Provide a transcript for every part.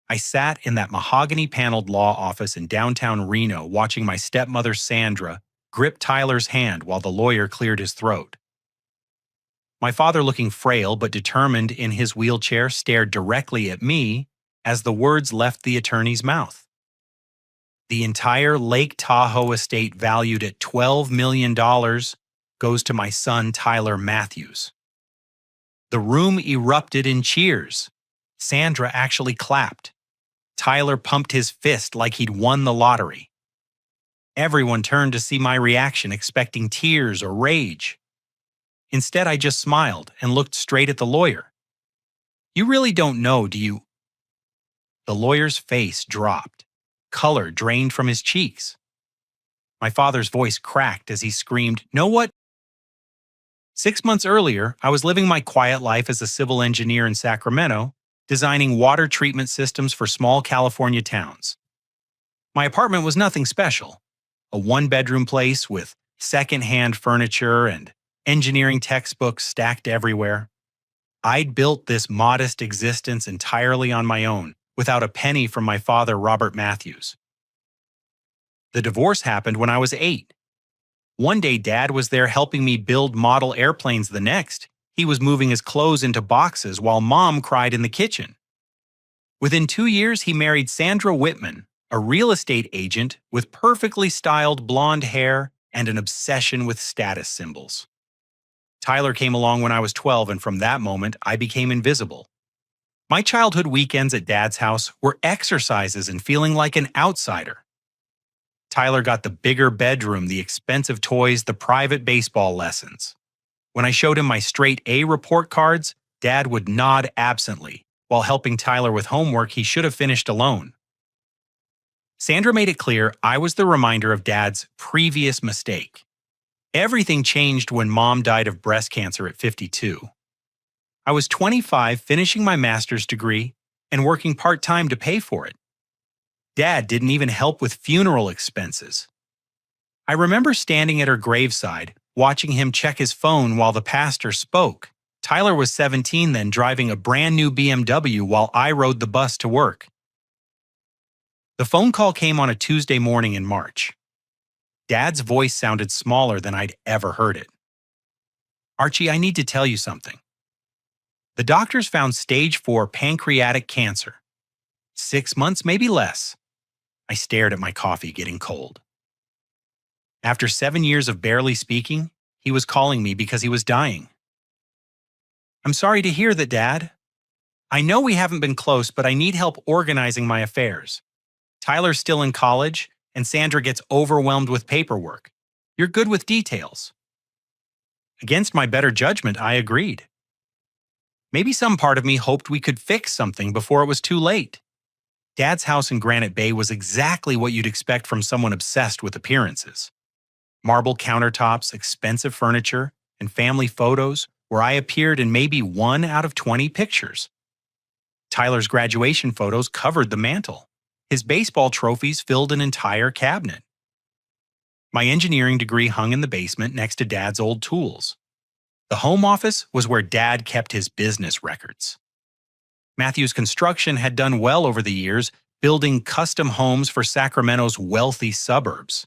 I sat in that mahogany-paneled law office in downtown Reno watching my stepmother Sandra grip Tyler's hand while the lawyer cleared his throat. My father, looking frail but determined in his wheelchair, stared directly at me as the words left the attorney's mouth. The entire Lake Tahoe estate, valued at $12 million, goes to my son Tyler Matthews. The room erupted in cheers. Sandra actually clapped. Tyler pumped his fist like he'd won the lottery. Everyone turned to see my reaction, expecting tears or rage. Instead, I just smiled and looked straight at the lawyer. "You really don't know, do you?" The lawyer's face dropped. Color drained from his cheeks. My father's voice cracked as he screamed, "Know what? 6 months earlier, I was living my quiet life as a civil engineer in Sacramento, designing water treatment systems for small California towns. My apartment was nothing special, a one-bedroom place with second-hand furniture and engineering textbooks stacked everywhere. I'd built this modest existence entirely on my own, without a penny from my father, Robert Matthews. The divorce happened when I was 8. One day, Dad was there helping me build model airplanes. The next, he was moving his clothes into boxes while Mom cried in the kitchen. Within 2 years, he married Sandra Whitman, a real estate agent with perfectly styled blonde hair and an obsession with status symbols. Tyler came along when I was 12, and from that moment, I became invisible. My childhood weekends at Dad's house were exercises in feeling like an outsider. Tyler got the bigger bedroom, the expensive toys, the private baseball lessons. When I showed him my straight A report cards, Dad would nod absently, while helping Tyler with homework he should have finished alone. Sandra made it clear I was the reminder of Dad's previous mistake. Everything changed when Mom died of breast cancer at 52. I was 25, finishing my master's degree and working part-time to pay for it. Dad didn't even help with funeral expenses. I remember standing at her graveside, watching him check his phone while the pastor spoke. Tyler was 17 then, driving a brand new BMW while I rode the bus to work. The phone call came on a Tuesday morning in March. Dad's voice sounded smaller than I'd ever heard it. "Archie, I need to tell you something. The doctors found stage 4 pancreatic cancer. 6 months, maybe less." I stared at my coffee getting cold. After 7 years of barely speaking, he was calling me because he was dying. "I'm sorry to hear that, Dad. I know we haven't been close, but I need help organizing my affairs. Tyler's still in college, and Sandra gets overwhelmed with paperwork. You're good with details." Against my better judgment, I agreed. Maybe some part of me hoped we could fix something before it was too late. Dad's house in Granite Bay was exactly what you'd expect from someone obsessed with appearances. Marble countertops, expensive furniture, and family photos where I appeared in maybe 1 out of 20 pictures. Tyler's graduation photos covered the mantel. His baseball trophies filled an entire cabinet. My engineering degree hung in the basement next to Dad's old tools. The home office was where Dad kept his business records. Matthews Construction had done well over the years, building custom homes for Sacramento's wealthy suburbs.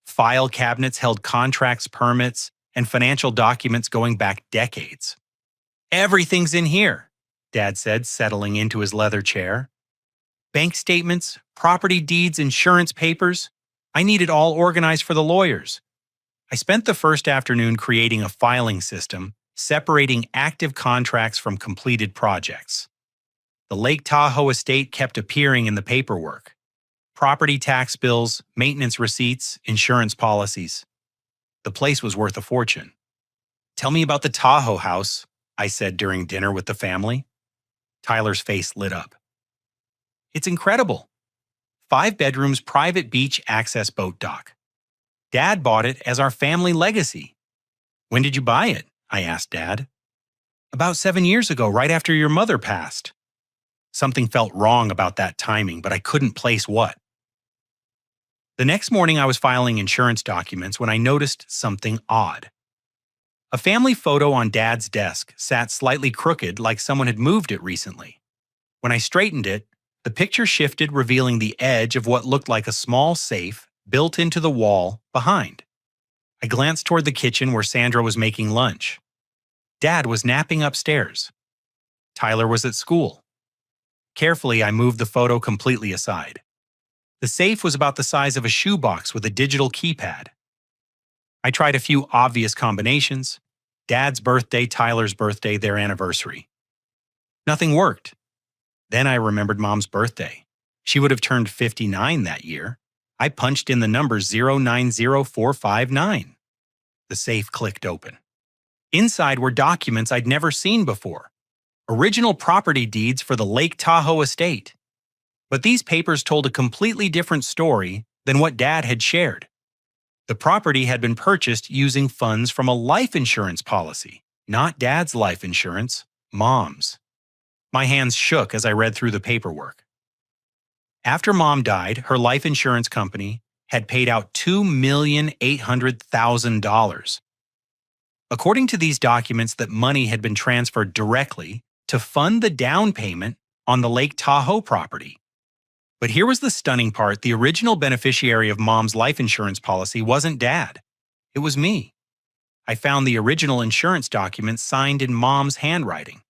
File cabinets held contracts, permits, and financial documents going back decades. "Everything's in here," Dad said, settling into his leather chair. "Bank statements, property deeds, insurance papers. I need it all organized for the lawyers." I spent the first afternoon creating a filing system, separating active contracts from completed projects. The Lake Tahoe estate kept appearing in the paperwork. Property tax bills, maintenance receipts, insurance policies. The place was worth a fortune. "Tell me about the Tahoe house," I said during dinner with the family. Tyler's face lit up. "It's incredible. 5 bedrooms, private beach access boat dock. Dad bought it as our family legacy." "When did you buy it?" I asked Dad. "About 7 years ago, right after your mother passed." Something felt wrong about that timing, but I couldn't place what. The next morning, I was filing insurance documents when I noticed something odd. A family photo on Dad's desk sat slightly crooked, like someone had moved it recently. When I straightened it, The picture shifted, revealing the edge of what looked like a small safe built into the wall behind. I glanced toward the kitchen where Sandra was making lunch. Dad was napping upstairs. Tyler was at school. Carefully, I moved the photo completely aside. The safe was about the size of a shoebox with a digital keypad. I tried a few obvious combinations: Dad's birthday, Tyler's birthday, their anniversary. Nothing worked. Then I remembered Mom's birthday. She would have turned 59 that year. I punched in the number 090459. The safe clicked open. Inside were documents I'd never seen before. Original property deeds for the Lake Tahoe estate. But these papers told a completely different story than what Dad had shared. The property had been purchased using funds from a life insurance policy, not Dad's life insurance, Mom's. My hands shook as I read through the paperwork. After Mom died, her life insurance company had paid out $2,800,000. According to these documents, that money had been transferred directly to fund the down payment on the Lake Tahoe property. But here was the stunning part: the original beneficiary of Mom's life insurance policy wasn't Dad. It was me. I found the original insurance documents signed in Mom's handwriting.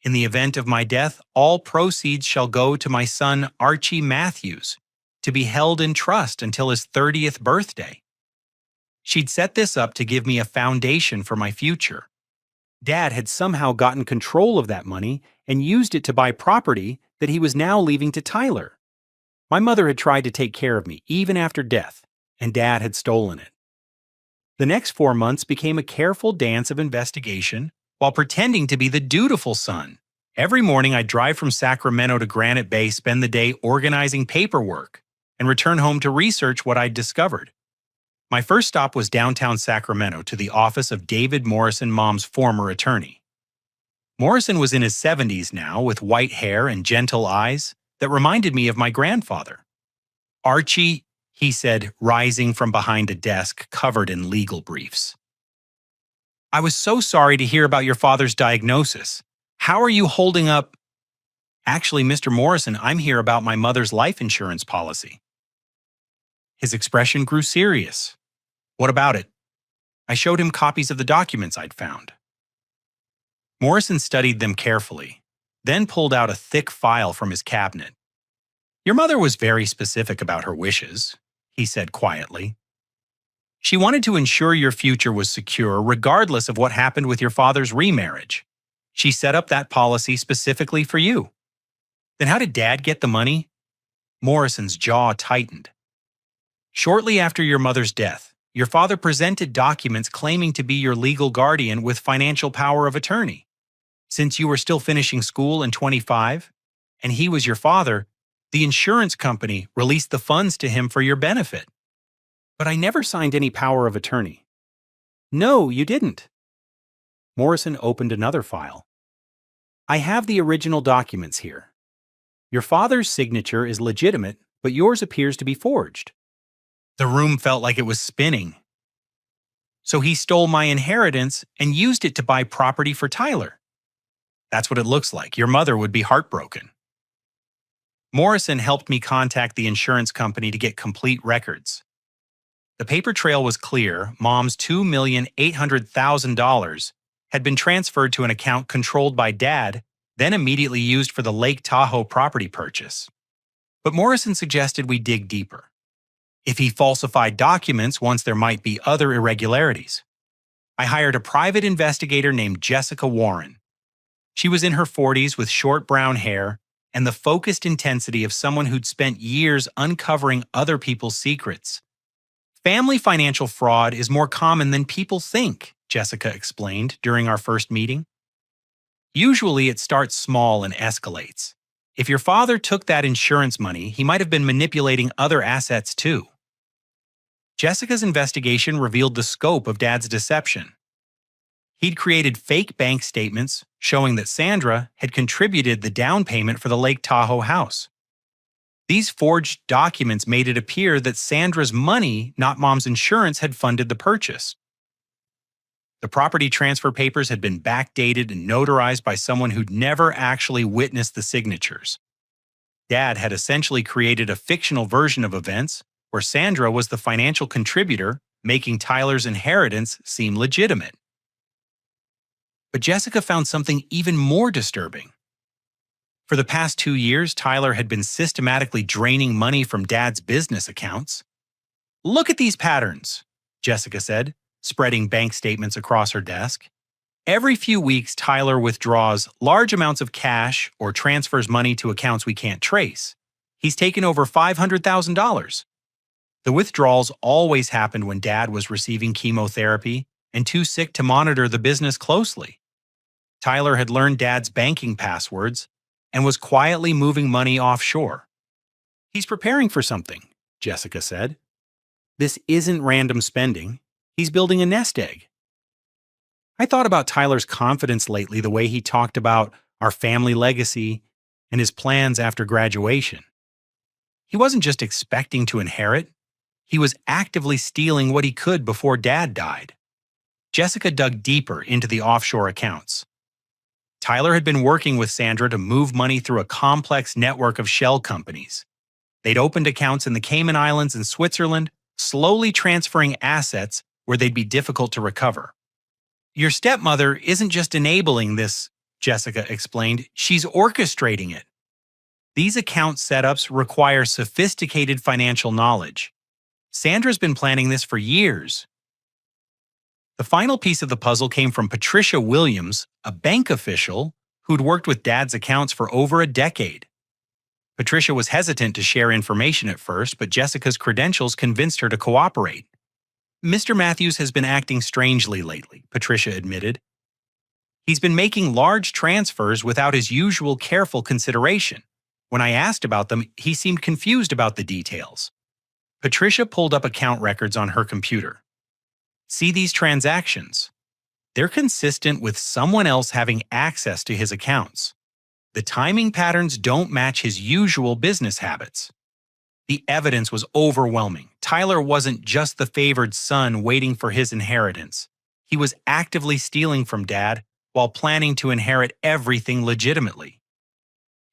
In the event of my death, all proceeds shall go to my son Archie Matthews, to be held in trust until his 30th birthday. She'd set this up to give me a foundation for my future. Dad had somehow gotten control of that money and used it to buy property that he was now leaving to Tyler. My mother had tried to take care of me even after death, and Dad had stolen it. The next 4 months became a careful dance of investigation while pretending to be the dutiful son. Every morning I'd drive from Sacramento to Granite Bay, spend the day organizing paperwork, and return home to research what I'd discovered. My first stop was downtown Sacramento, to the office of David Morrison, Mom's former attorney. Morrison was in his 70s now, with white hair and gentle eyes that reminded me of my grandfather. "Archie," he said, rising from behind a desk covered in legal briefs. "I was so sorry to hear about your father's diagnosis. How are you holding up?" "Actually, Mr. Morrison, I'm here about my mother's life insurance policy." His expression grew serious. "What about it?" I showed him copies of the documents I'd found. Morrison studied them carefully, then pulled out a thick file from his cabinet. "Your mother was very specific about her wishes," he said quietly. "She wanted to ensure your future was secure regardless of what happened with your father's remarriage. She set up that policy specifically for you." "Then how did Dad get the money?" Morrison's jaw tightened. "Shortly after your mother's death, your father presented documents claiming to be your legal guardian with financial power of attorney. Since you were still finishing school in 25, and he was your father, the insurance company released the funds to him for your benefit." "But I never signed any power of attorney." "No, you didn't." Morrison opened another file. "I have the original documents here. Your father's signature is legitimate, but yours appears to be forged." The room felt like it was spinning. "So he stole my inheritance and used it to buy property for Tyler." "That's what it looks like. Your mother would be heartbroken." Morrison helped me contact the insurance company to get complete records. The paper trail was clear. Mom's $2,800,000 had been transferred to an account controlled by Dad, then immediately used for the Lake Tahoe property purchase. But Morrison suggested we dig deeper. If he falsified documents, once there might be other irregularities. I hired a private investigator named Jessica Warren. She was in her 40s with short brown hair and the focused intensity of someone who'd spent years uncovering other people's secrets. "Family financial fraud is more common than people think," Jessica explained during our first meeting. "Usually it starts small and escalates. If your father took that insurance money, he might have been manipulating other assets too." Jessica's investigation revealed the scope of Dad's deception. He'd created fake bank statements showing that Sandra had contributed the down payment for the Lake Tahoe house. These forged documents made it appear that Sandra's money, not Mom's insurance, had funded the purchase. The property transfer papers had been backdated and notarized by someone who'd never actually witnessed the signatures. Dad had essentially created a fictional version of events where Sandra was the financial contributor, making Tyler's inheritance seem legitimate. But Jessica found something even more disturbing. For the past 2 years, Tyler had been systematically draining money from Dad's business accounts. "Look at these patterns," Jessica said, spreading bank statements across her desk. Every few weeks, Tyler withdraws large amounts of cash or transfers money to accounts we can't trace. He's taken over $500,000. The withdrawals always happened when Dad was receiving chemotherapy and too sick to monitor the business closely. Tyler had learned Dad's banking passwords and was quietly moving money offshore. "He's preparing for something," Jessica said. "This isn't random spending. He's building a nest egg." I thought about Tyler's confidence lately, the way he talked about our family legacy and his plans after graduation. He wasn't just expecting to inherit, he was actively stealing what he could before Dad died. Jessica dug deeper into the offshore accounts. Tyler had been working with Sandra to move money through a complex network of shell companies. They'd opened accounts in the Cayman Islands and Switzerland, slowly transferring assets where they'd be difficult to recover. "Your stepmother isn't just enabling this," Jessica explained, "she's orchestrating it." These account setups require sophisticated financial knowledge. Sandra's been planning this for years. The final piece of the puzzle came from Patricia Williams, a bank official who'd worked with Dad's accounts for over a decade. Patricia was hesitant to share information at first, but Jessica's credentials convinced her to cooperate. "Mr. Matthews has been acting strangely lately," Patricia admitted. "He's been making large transfers without his usual careful consideration. When I asked about them, he seemed confused about the details." Patricia pulled up account records on her computer. "See these transactions? They're consistent with someone else having access to his accounts. The timing patterns don't match his usual business habits." The evidence was overwhelming. Tyler wasn't just the favored son waiting for his inheritance. He was actively stealing from Dad while planning to inherit everything legitimately.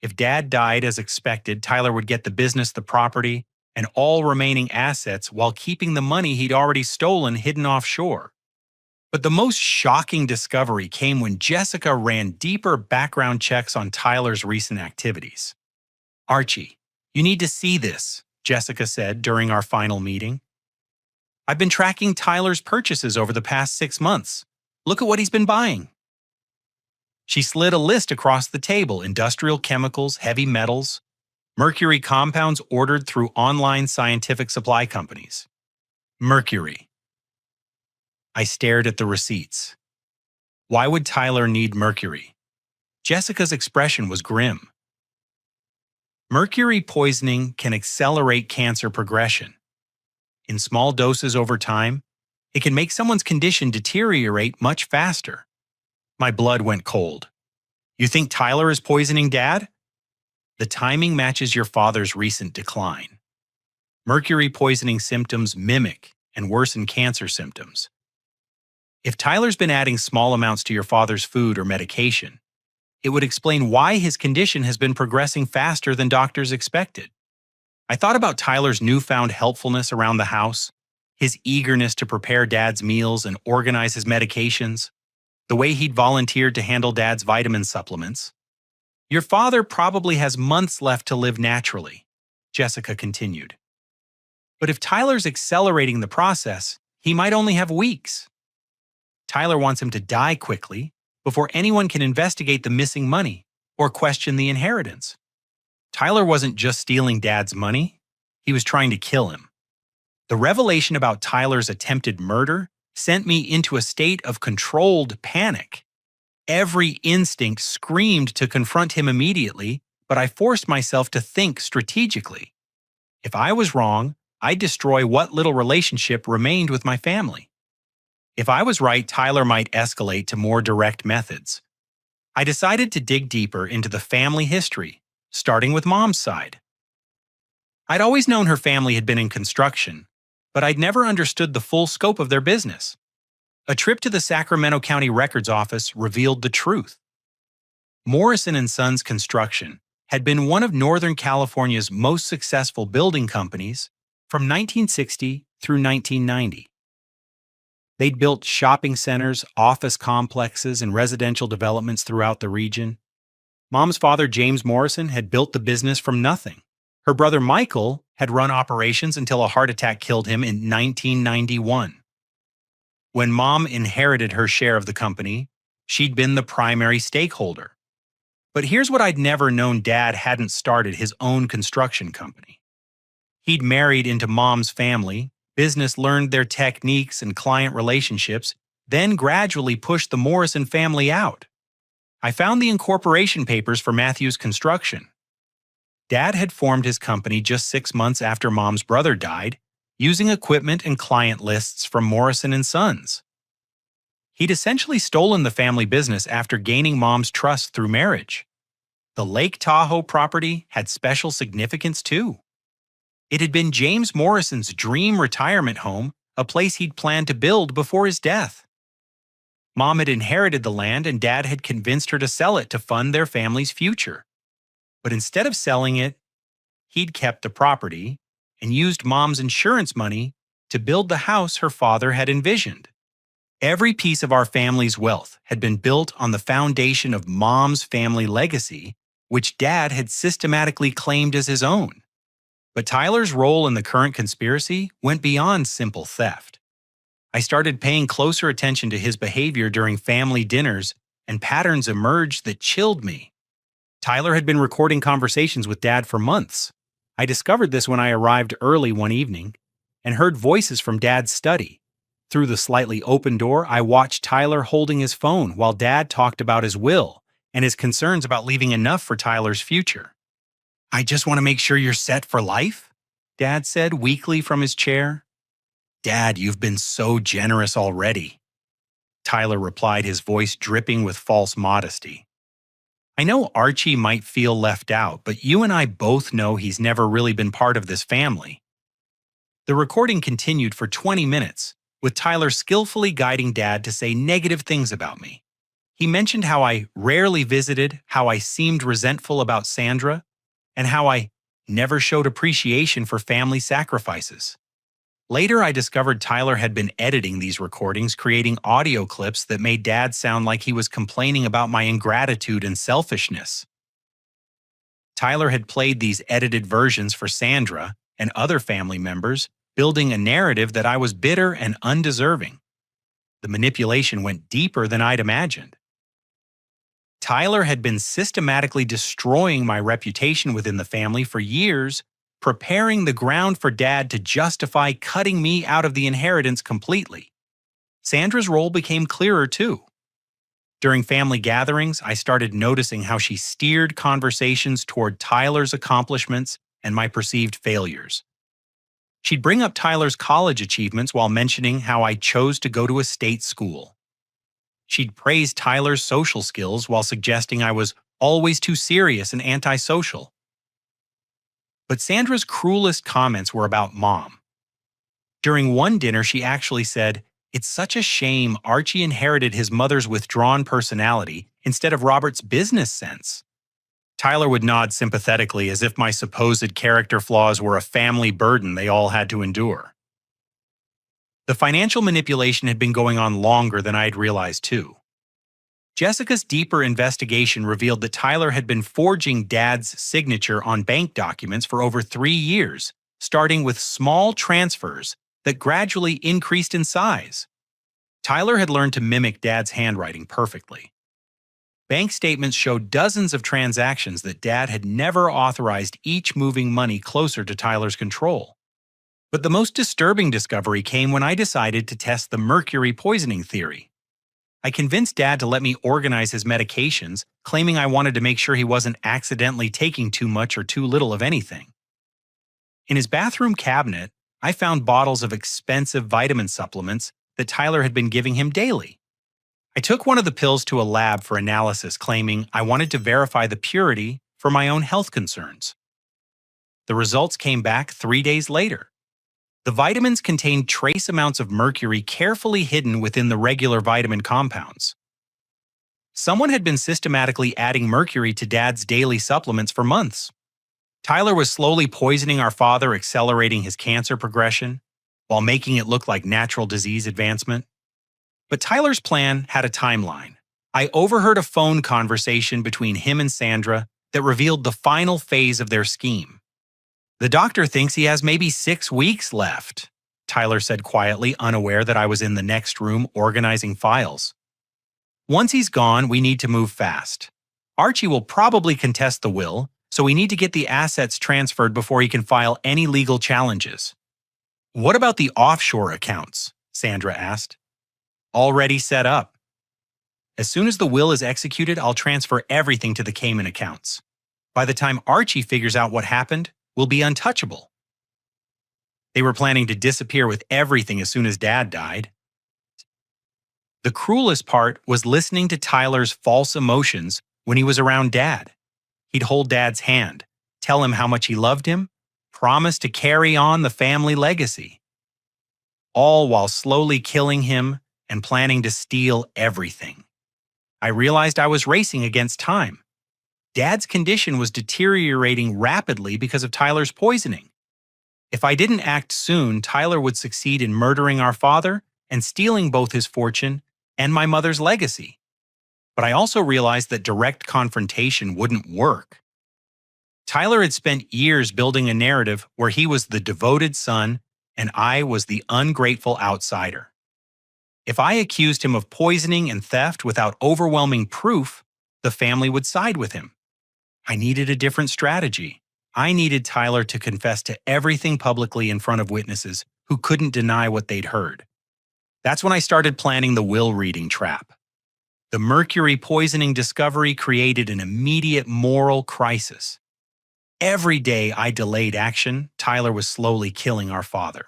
If Dad died as expected, Tyler would get the business, the property, and all remaining assets while keeping the money he'd already stolen hidden offshore. But the most shocking discovery came when Jessica ran deeper background checks on Tyler's recent activities. "Archie, you need to see this," Jessica said during our final meeting. "I've been tracking Tyler's purchases over the past 6 months. Look at what he's been buying." She slid a list across the table: industrial chemicals, heavy metals, mercury compounds ordered through online scientific supply companies. Mercury. I stared at the receipts. Why would Tyler need mercury? Jessica's expression was grim. Mercury poisoning can accelerate cancer progression. In small doses over time, it can make someone's condition deteriorate much faster. My blood went cold. "You think Tyler is poisoning Dad?" "The timing matches your father's recent decline. Mercury poisoning symptoms mimic and worsen cancer symptoms. If Tyler's been adding small amounts to your father's food or medication, it would explain why his condition has been progressing faster than doctors expected." I thought about Tyler's newfound helpfulness around the house, his eagerness to prepare Dad's meals and organize his medications, the way he'd volunteered to handle Dad's vitamin supplements. "Your father probably has months left to live naturally," Jessica continued. "But if Tyler's accelerating the process, he might only have weeks. Tyler wants him to die quickly before anyone can investigate the missing money or question the inheritance." Tyler wasn't just stealing Dad's money, he was trying to kill him. The revelation about Tyler's attempted murder sent me into a state of controlled panic. Every instinct screamed to confront him immediately, but I forced myself to think strategically. If I was wrong, I'd destroy what little relationship remained with my family. If I was right, Tyler might escalate to more direct methods. I decided to dig deeper into the family history, starting with Mom's side. I'd always known her family had been in construction, but I'd never understood the full scope of their business. A trip to the Sacramento County Records Office revealed the truth. Morrison & Sons Construction had been one of Northern California's most successful building companies from 1960 through 1990. They'd built shopping centers, office complexes, and residential developments throughout the region. Mom's father, James Morrison, had built the business from nothing. Her brother, Michael, had run operations until a heart attack killed him in 1991. When Mom inherited her share of the company, she'd been the primary stakeholder. But here's what I'd never known: Dad hadn't started his own construction company. He'd married into Mom's family, business learned their techniques and client relationships, then gradually pushed the Morrison family out. I found the incorporation papers for Matthew's Construction. Dad had formed his company just 6 months after Mom's brother died, using equipment and client lists from Morrison and Sons. He'd essentially stolen the family business after gaining Mom's trust through marriage. The Lake Tahoe property had special significance too. It had been James Morrison's dream retirement home, a place he'd planned to build before his death. Mom had inherited the land and Dad had convinced her to sell it to fund their family's future. But instead of selling it, he'd kept the property and used Mom's insurance money to build the house her father had envisioned. Every piece of our family's wealth had been built on the foundation of Mom's family legacy, which Dad had systematically claimed as his own. But Tyler's role in the current conspiracy went beyond simple theft. I started paying closer attention to his behavior during family dinners, and patterns emerged that chilled me. Tyler had been recording conversations with Dad for months. I discovered this when I arrived early one evening and heard voices from Dad's study. Through the slightly open door, I watched Tyler holding his phone while Dad talked about his will and his concerns about leaving enough for Tyler's future. "I just want to make sure you're set for life," Dad said weakly from his chair. "Dad, you've been so generous already," Tyler replied, his voice dripping with false modesty. "I know Archie might feel left out, but you and I both know he's never really been part of this family." The recording continued for 20 minutes, with Tyler skillfully guiding Dad to say negative things about me. He mentioned how I rarely visited, how I seemed resentful about Sandra, and how I never showed appreciation for family sacrifices. Later, I discovered Tyler had been editing these recordings, creating audio clips that made Dad sound like he was complaining about my ingratitude and selfishness. Tyler had played these edited versions for Sandra and other family members, building a narrative that I was bitter and undeserving. The manipulation went deeper than I'd imagined. Tyler had been systematically destroying my reputation within the family for years, preparing the ground for Dad to justify cutting me out of the inheritance completely. Sandra's role became clearer too. During family gatherings, I started noticing how she steered conversations toward Tyler's accomplishments and my perceived failures. She'd bring up Tyler's college achievements while mentioning how I chose to go to a state school. She'd praise Tyler's social skills while suggesting I was always too serious and antisocial. But Sandra's cruelest comments were about Mom. During one dinner, she actually said, "It's such a shame Archie inherited his mother's withdrawn personality instead of Robert's business sense." Tyler would nod sympathetically as if my supposed character flaws were a family burden they all had to endure. The financial manipulation had been going on longer than I had realized too. Jessica's deeper investigation revealed that Tyler had been forging Dad's signature on bank documents for over 3 years, starting with small transfers that gradually increased in size. Tyler had learned to mimic Dad's handwriting perfectly. Bank statements showed dozens of transactions that Dad had never authorized, each moving money closer to Tyler's control. But the most disturbing discovery came when I decided to test the mercury poisoning theory. I convinced Dad to let me organize his medications, claiming I wanted to make sure he wasn't accidentally taking too much or too little of anything. In his bathroom cabinet, I found bottles of expensive vitamin supplements that Tyler had been giving him daily. I took one of the pills to a lab for analysis, claiming I wanted to verify the purity for my own health concerns. The results came back 3 days later. The vitamins contained trace amounts of mercury carefully hidden within the regular vitamin compounds. Someone had been systematically adding mercury to Dad's daily supplements for months. Tyler was slowly poisoning our father, accelerating his cancer progression, while making it look like natural disease advancement. But Tyler's plan had a timeline. I overheard a phone conversation between him and Sandra that revealed the final phase of their scheme. "The doctor thinks he has maybe 6 weeks left," Tyler said quietly, unaware that I was in the next room organizing files. "Once he's gone, we need to move fast. Archie will probably contest the will, so we need to get the assets transferred before he can file any legal challenges." "What about the offshore accounts?" Sandra asked. "Already set up. As soon as the will is executed, I'll transfer everything to the Cayman accounts. By the time Archie figures out what happened, we'll be untouchable." They were planning to disappear with everything as soon as Dad died. The cruelest part was listening to Tyler's false emotions when he was around Dad. He'd hold Dad's hand, tell him how much he loved him, promise to carry on the family legacy. All while slowly killing him and planning to steal everything. I realized I was racing against time. Dad's condition was deteriorating rapidly because of Tyler's poisoning. If I didn't act soon, Tyler would succeed in murdering our father and stealing both his fortune and my mother's legacy. But I also realized that direct confrontation wouldn't work. Tyler had spent years building a narrative where he was the devoted son and I was the ungrateful outsider. If I accused him of poisoning and theft without overwhelming proof, the family would side with him. I needed a different strategy. I needed Tyler to confess to everything publicly in front of witnesses who couldn't deny what they'd heard. That's when I started planning the will reading trap. The mercury poisoning discovery created an immediate moral crisis. Every day I delayed action, Tyler was slowly killing our father.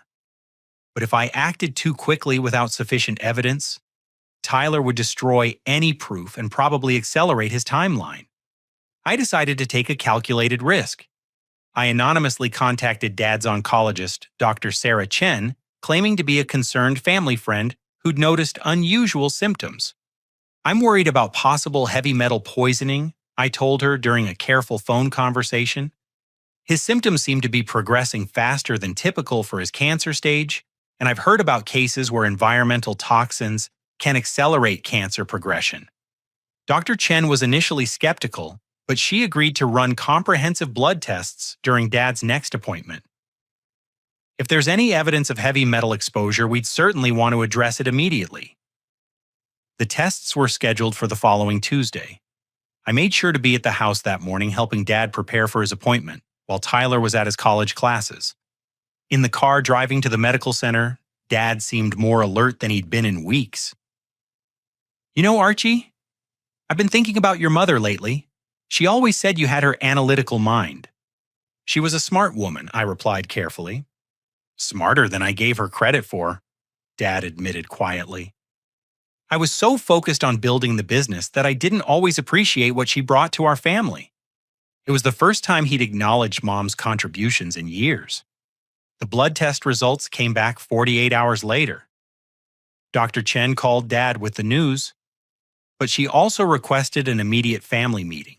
But if I acted too quickly without sufficient evidence, Tyler would destroy any proof and probably accelerate his timeline. I decided to take a calculated risk. I anonymously contacted Dad's oncologist, Dr. Sarah Chen, claiming to be a concerned family friend who'd noticed unusual symptoms. "I'm worried about possible heavy metal poisoning," I told her during a careful phone conversation. "His symptoms seem to be progressing faster than typical for his cancer stage, and I've heard about cases where environmental toxins can accelerate cancer progression." Dr. Chen was initially skeptical, but she agreed to run comprehensive blood tests during Dad's next appointment. If there's any evidence of heavy metal exposure, we'd certainly want to address it immediately. The tests were scheduled for the following Tuesday. I made sure to be at the house that morning helping Dad prepare for his appointment, while Tyler was at his college classes. In the car driving to the medical center, Dad seemed more alert than he'd been in weeks. "You know, Archie, I've been thinking about your mother lately. She always said you had her analytical mind." "She was a smart woman," I replied carefully. "Smarter than I gave her credit for," Dad admitted quietly. "I was so focused on building the business that I didn't always appreciate what she brought to our family." It was the first time he'd acknowledged Mom's contributions in years. The blood test results came back 48 hours later. Dr. Chen called Dad with the news, but she also requested an immediate family meeting.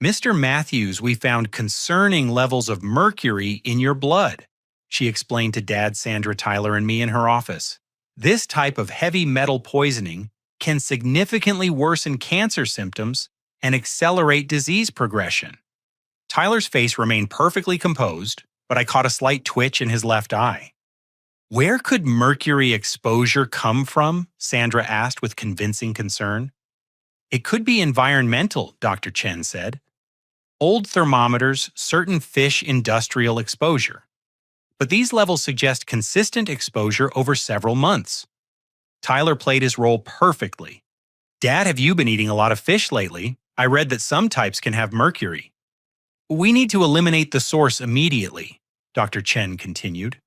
"Mr. Matthews, we found concerning levels of mercury in your blood," she explained to Dad, Sandra, Tyler, and me in her office. "This type of heavy metal poisoning can significantly worsen cancer symptoms and accelerate disease progression." Tyler's face remained perfectly composed, but I caught a slight twitch in his left eye. "Where could mercury exposure come from?" Sandra asked with convincing concern. "It could be environmental," Dr. Chen said. "Old thermometers, certain fish industrial exposure. But these levels suggest consistent exposure over several months." Tyler played his role perfectly. "Dad, have you been eating a lot of fish lately? I read that some types can have mercury." "We need to eliminate the source immediately," Dr. Chen continued.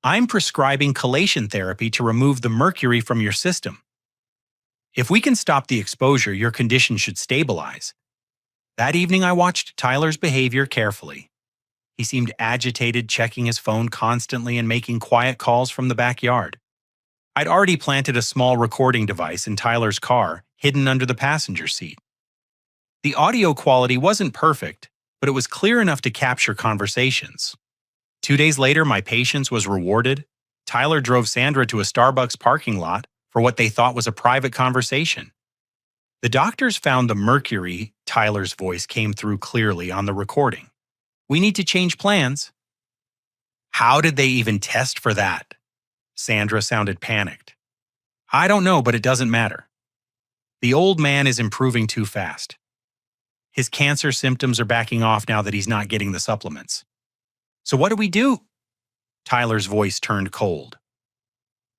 "I'm prescribing chelation therapy to remove the mercury from your system. If we can stop the exposure, your condition should stabilize." That evening, I watched Tyler's behavior carefully. He seemed agitated, checking his phone constantly and making quiet calls from the backyard. I'd already planted a small recording device in Tyler's car, hidden under the passenger seat. The audio quality wasn't perfect, but it was clear enough to capture conversations. 2 days later, my patience was rewarded. Tyler drove Sandra to a Starbucks parking lot for what they thought was a private conversation. The doctors found the mercury. Tyler's voice came through clearly on the recording. "We need to change plans." "How did they even test for that?" Sandra sounded panicked. "I don't know, but it doesn't matter. The old man is improving too fast. His cancer symptoms are backing off now that he's not getting the supplements. So what do we do?" Tyler's voice turned cold.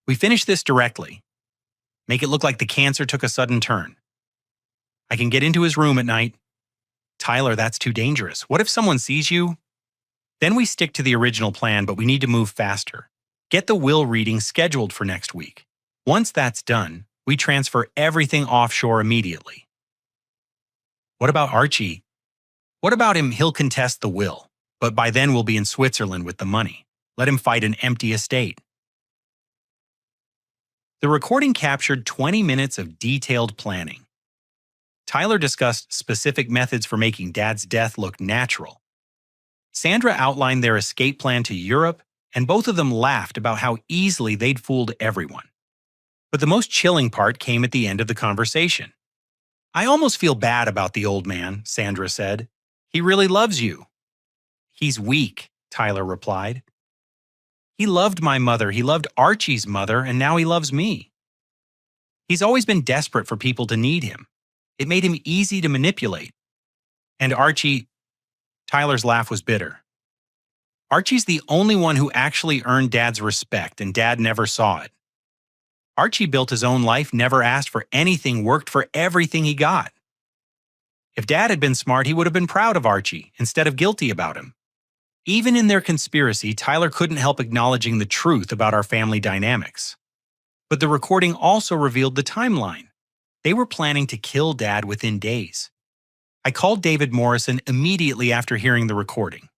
"We finish this directly. Make it look like the cancer took a sudden turn. I can get into his room at night." "Tyler, that's too dangerous. What if someone sees you?" "Then we stick to the original plan, but we need to move faster. Get the will reading scheduled for next week. Once that's done, we transfer everything offshore immediately." "What about Archie?" "What about him? He'll contest the will, but by then we'll be in Switzerland with the money. Let him fight an empty estate." The recording captured 20 minutes of detailed planning. Tyler discussed specific methods for making Dad's death look natural. Sandra outlined their escape plan to Europe, and both of them laughed about how easily they'd fooled everyone. But the most chilling part came at the end of the conversation. "I almost feel bad about the old man," Sandra said. "He really loves you." "He's weak," Tyler replied. "He loved my mother, he loved Archie's mother, and now he loves me. He's always been desperate for people to need him. It made him easy to manipulate. And Archie..." Tyler's laugh was bitter. "Archie's the only one who actually earned Dad's respect, and Dad never saw it. Archie built his own life, never asked for anything, worked for everything he got. If Dad had been smart, he would have been proud of Archie instead of guilty about him." Even in their conspiracy, Tyler couldn't help acknowledging the truth about our family dynamics. But the recording also revealed the timeline. They were planning to kill Dad within days. I called David Morrison immediately after hearing the recording.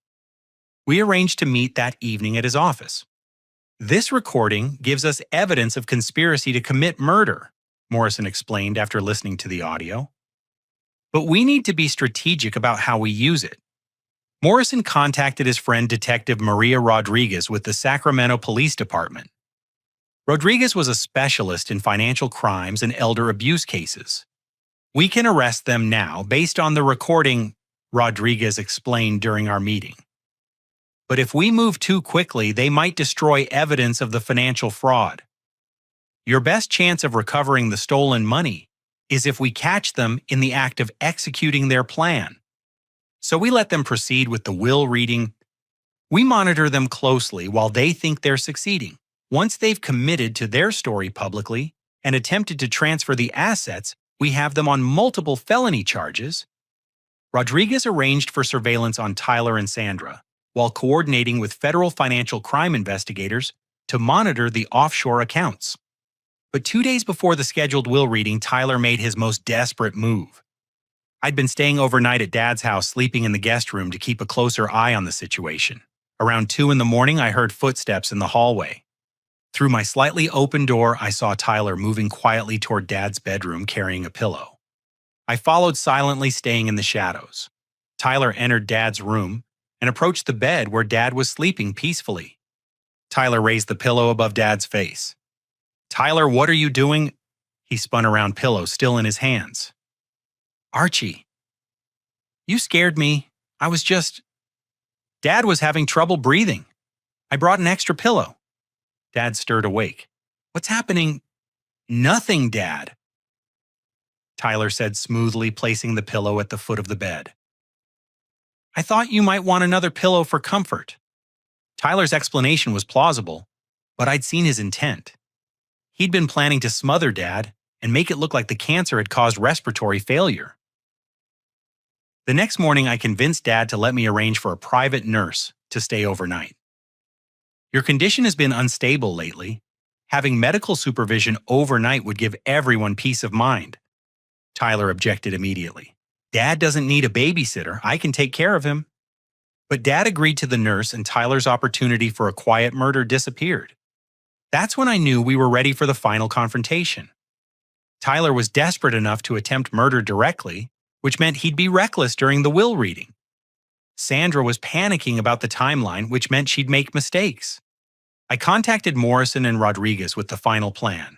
We arranged to meet that evening at his office. "This recording gives us evidence of conspiracy to commit murder," Morrison explained after listening to the audio. "But we need to be strategic about how we use it." Morrison contacted his friend Detective Maria Rodriguez with the Sacramento Police Department. Rodriguez was a specialist in financial crimes and elder abuse cases. "We can arrest them now based on the recording," Rodriguez explained during our meeting. "But if we move too quickly, they might destroy evidence of the financial fraud. Your best chance of recovering the stolen money is if we catch them in the act of executing their plan. So we let them proceed with the will reading. We monitor them closely while they think they're succeeding. Once they've committed to their story publicly and attempted to transfer the assets, we have them on multiple felony charges." Rodriguez arranged for surveillance on Tyler and Sandra, while coordinating with federal financial crime investigators to monitor the offshore accounts. But 2 days before the scheduled will reading, Tyler made his most desperate move. I'd been staying overnight at Dad's house, sleeping in the guest room to keep a closer eye on the situation. Around 2 in the morning, I heard footsteps in the hallway. Through my slightly open door, I saw Tyler moving quietly toward Dad's bedroom carrying a pillow. I followed silently, staying in the shadows. Tyler entered Dad's room and approached the bed where Dad was sleeping peacefully. Tyler raised the pillow above Dad's face. "Tyler, what are you doing?" He spun around, pillow still in his hands. "Archie, you scared me. I was just..." "Dad was having trouble breathing. I brought an extra pillow." Dad stirred awake. "What's happening?" "Nothing, Dad," Tyler said smoothly, placing the pillow at the foot of the bed. "I thought you might want another pillow for comfort." Tyler's explanation was plausible, but I'd seen his intent. He'd been planning to smother Dad and make it look like the cancer had caused respiratory failure. The next morning, I convinced Dad to let me arrange for a private nurse to stay overnight. "Your condition has been unstable lately. Having medical supervision overnight would give everyone peace of mind." Tyler objected immediately. "Dad doesn't need a babysitter. I can take care of him." But Dad agreed to the nurse, and Tyler's opportunity for a quiet murder disappeared. That's when I knew we were ready for the final confrontation. Tyler was desperate enough to attempt murder directly, which meant he'd be reckless during the will reading. Sandra was panicking about the timeline, which meant she'd make mistakes. I contacted Morrison and Rodriguez with the final plan.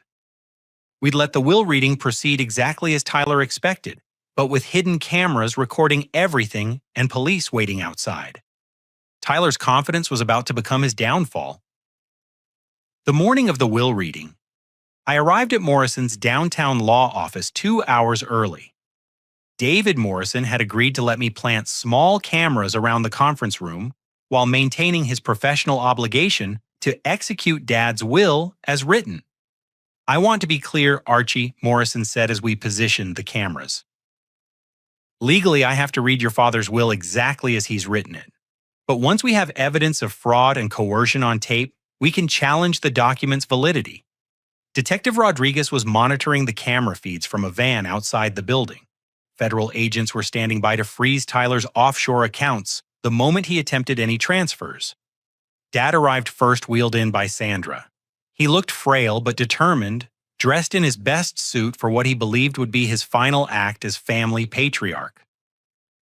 We'd let the will reading proceed exactly as Tyler expected, but with hidden cameras recording everything and police waiting outside. Tyler's confidence was about to become his downfall. The morning of the will reading, I arrived at Morrison's downtown law office 2 hours early. David Morrison had agreed to let me plant small cameras around the conference room while maintaining his professional obligation to execute Dad's will as written. "I want to be clear, Archie," Morrison said as we positioned the cameras. "Legally, I have to read your father's will exactly as he's written it. But once we have evidence of fraud and coercion on tape, we can challenge the document's validity." Detective Rodriguez was monitoring the camera feeds from a van outside the building. Federal agents were standing by to freeze Tyler's offshore accounts the moment he attempted any transfers. Dad arrived first, wheeled in by Sandra. He looked frail but determined, dressed in his best suit for what he believed would be his final act as family patriarch.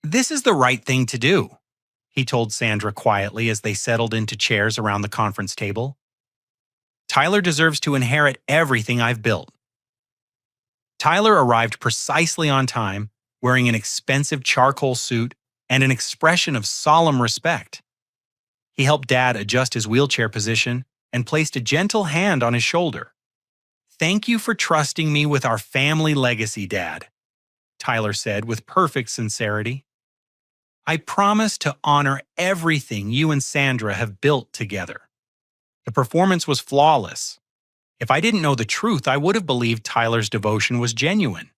"This is the right thing to do," he told Sandra quietly as they settled into chairs around the conference table. "Tyler deserves to inherit everything I've built." Tyler arrived precisely on time, wearing an expensive charcoal suit and an expression of solemn respect. He helped Dad adjust his wheelchair position and placed a gentle hand on his shoulder. "Thank you for trusting me with our family legacy, Dad," Tyler said with perfect sincerity. "I promise to honor everything you and Sandra have built together." The performance was flawless. If I didn't know the truth, I would have believed Tyler's devotion was genuine.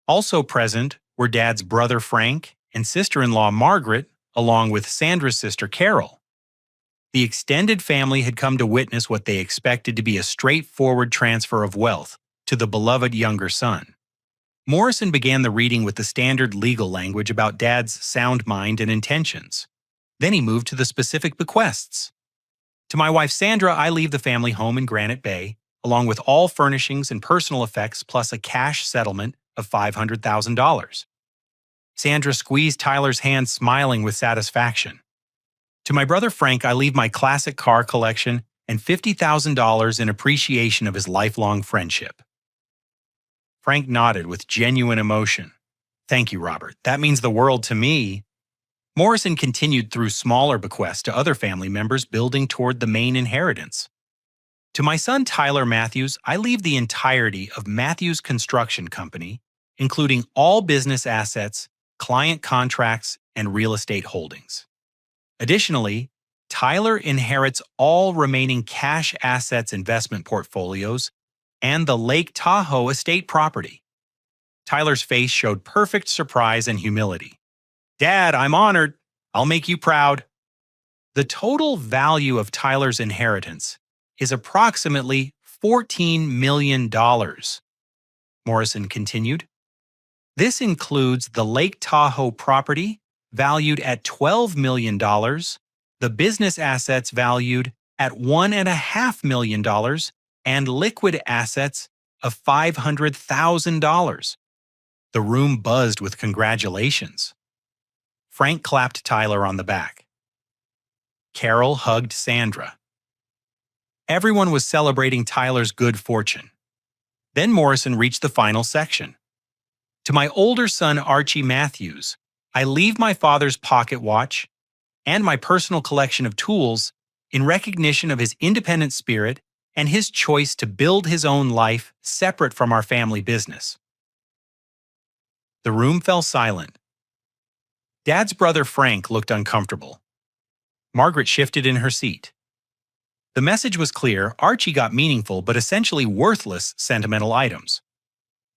Also present were Dad's brother Frank and sister-in-law Margaret, along with Sandra's sister Carol. The extended family had come to witness what they expected to be a straightforward transfer of wealth to the beloved younger son. Morrison began the reading with the standard legal language about Dad's sound mind and intentions. Then he moved to the specific bequests. "To my wife Sandra, I leave the family home in Granite Bay, along with all furnishings and personal effects plus a cash settlement of $500,000. Sandra squeezed Tyler's hand, smiling with satisfaction. "To my brother Frank, I leave my classic car collection and $50,000 in appreciation of his lifelong friendship." Frank nodded with genuine emotion. "Thank you, Robert. That means the world to me." Morrison continued through smaller bequests to other family members, building toward the main inheritance. "To my son Tyler Matthews, I leave the entirety of Matthews Construction Company, including all business assets, client contracts, and real estate holdings. Additionally, Tyler inherits all remaining cash assets investment portfolios and the Lake Tahoe estate property." Tyler's face showed perfect surprise and humility. "Dad, I'm honored. I'll make you proud." "The total value of Tyler's inheritance is approximately $14 million, Morrison continued. "This includes the Lake Tahoe property, valued at $12 million, the business assets valued at $1.5 million, and liquid assets of $500,000. The room buzzed with congratulations. Frank clapped Tyler on the back. Carol hugged Sandra. Everyone was celebrating Tyler's good fortune. Then Morrison reached the final section. "To my older son Archie Matthews, I leave my father's pocket watch and my personal collection of tools in recognition of his independent spirit and his choice to build his own life separate from our family business." The room fell silent. Dad's brother Frank looked uncomfortable. Margaret shifted in her seat. The message was clear. Archie got meaningful but essentially worthless sentimental items.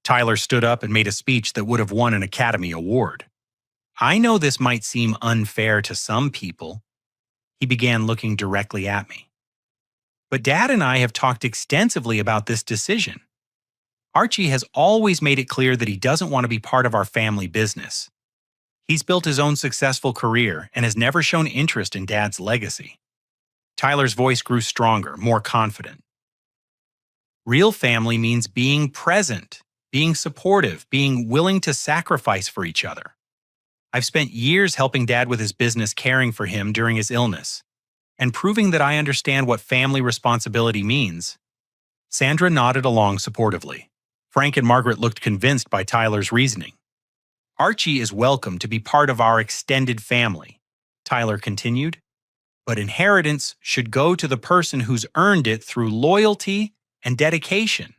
Tyler stood up and made a speech that would have won an Academy Award. "I know this might seem unfair to some people." He began looking directly at me. "But Dad and I have talked extensively about this decision. Archie has always made it clear that he doesn't want to be part of our family business. He's built his own successful career and has never shown interest in Dad's legacy." Tyler's voice grew stronger, more confident. "Real family means being present being supportive, being willing to sacrifice for each other. I've spent years helping Dad with his business, caring for him during his illness, and proving that I understand what family responsibility means. Sandra nodded along supportively. Frank and Margaret looked convinced by Tyler's reasoning. Archie is welcome to be part of our extended family, Tyler continued, but inheritance should go to the person who's earned it through loyalty and dedication.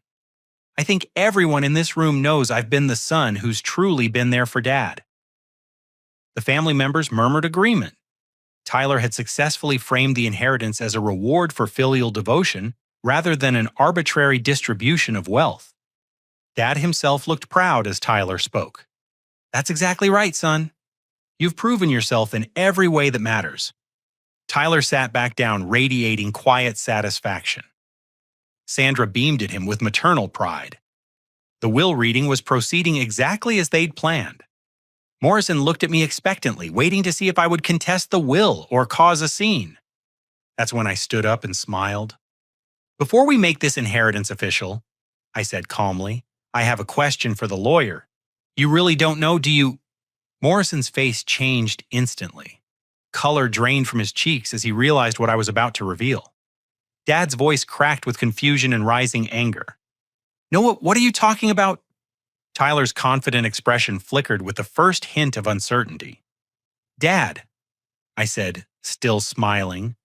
I think everyone in this room knows I've been the son who's truly been there for Dad. The family members murmured agreement. Tyler had successfully framed the inheritance as a reward for filial devotion rather than an arbitrary distribution of wealth. Dad himself looked proud as Tyler spoke. That's exactly right, son. You've proven yourself in every way that matters. Tyler sat back down, radiating quiet satisfaction. Sandra beamed at him with maternal pride. The will reading was proceeding exactly as they'd planned. Morrison looked at me expectantly, waiting to see if I would contest the will or cause a scene. That's when I stood up and smiled. Before we make this inheritance official, I said calmly, I have a question for the lawyer. You really don't know, do you? Morrison's face changed instantly. Color drained from his cheeks as he realized what I was about to reveal. Dad's voice cracked with confusion and rising anger. No, what are you talking about? Tyler's confident expression flickered with the first hint of uncertainty. Dad, I said, still smiling.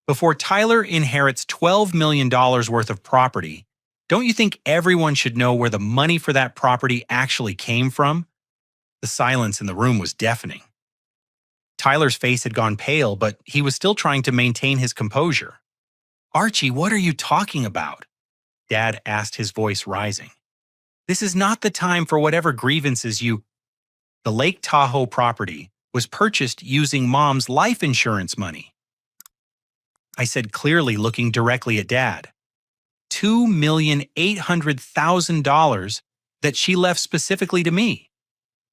Before Tyler inherits $12 million worth of property, don't you think everyone should know where the money for that property actually came from? The silence in the room was deafening. Tyler's face had gone pale, but he was still trying to maintain his composure. Archie, what are you talking about? Dad asked, his voice rising. This is not the time for whatever grievances you... The Lake Tahoe property was purchased using Mom's life insurance money. I said clearly, looking directly at Dad. $2,800,000 that she left specifically to me.